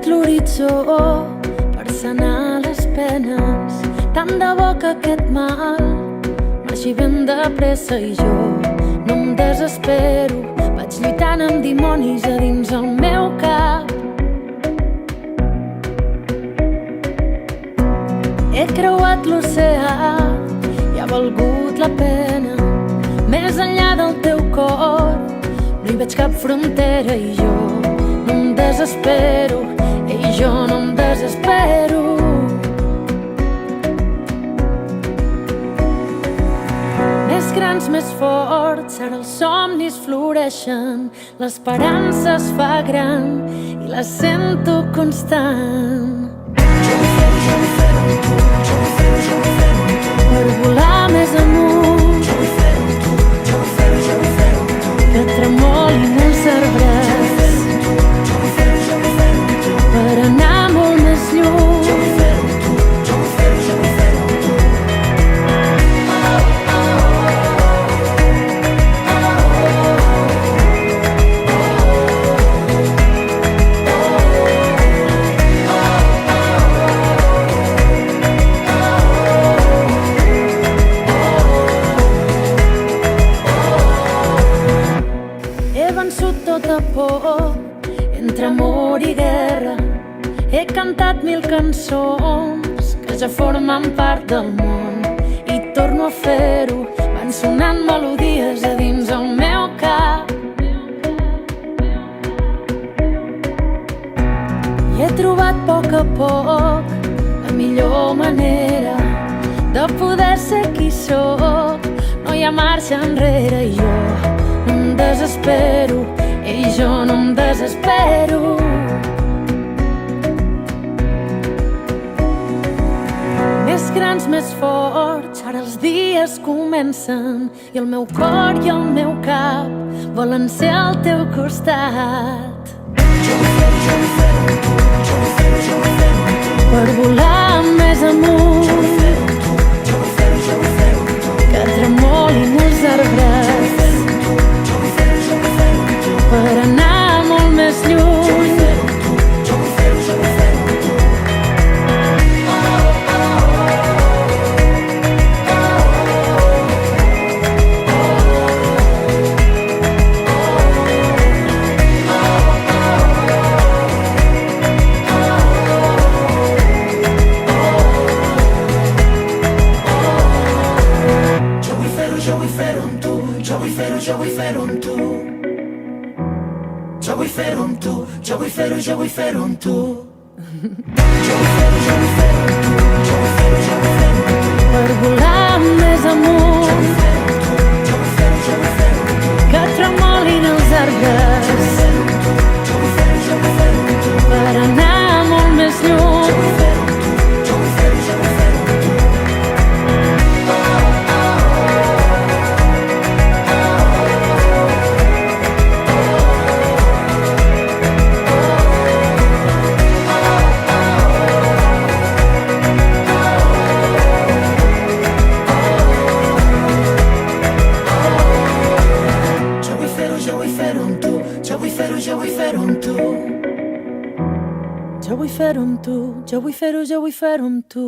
mirat l'horitzó per sanar les penes. Tant de bo que aquest mal marxi ben de pressa i jo no em desespero. Vaig lluitant amb dimonis a dins el meu cap. He creuat l'oceà i ha valgut la pena. Més enllà del teu cor no hi veig cap frontera i jo no em desespero. I jo no em desespero. Més grans, més forts, ara els somnis floreixen. L'esperança es fa gran i la sento constant. Per volar més amunt, que tremolin els arbres, per anar molt més lluny. Tota por, entre amor i guerra. He cantat 1000 cançons que ja formen part del món i torno a fer-ho. Van sonant melodies a dins el meu cap. I he trobat a poc la millor manera de poder ser qui sóc. No hi ha marxa enrere i jo no em desespero. I jo no em desespero. Més grans, més forts, ara els dies comencen i el meu cor i el meu cap volen ser al teu costat. Per volar més amunt, que tremolin els arbres, per anar molt més lluny. Jo vull fer-ho amb tu, jo vull fer-ho, jo vull fer-ho amb tu. Jo vull fer-ho amb tu, jo vull fer-ho, jo vull fer-ho amb tu. Jo vull fer-ho, jo vull fer-ho amb tu, jo vull fer-ho, jo vull fer-ho amb tu. Per volar més amunt, jo vull fer-ho amb tu, jo vull fer-ho, jo vull fer-ho amb tu. que tremolin els arbres, jo vull fer-ho amb tu, jo vull fer-ho, jo vull fer-ho amb tu. per anar molt més Jo lluny. vull fer-ho amb tu, jo vull fer-ho, jo vull fer-ho amb tu. Jo vull fer-ho amb tu, jo vull fer-ho, jo vull fer-ho amb tu.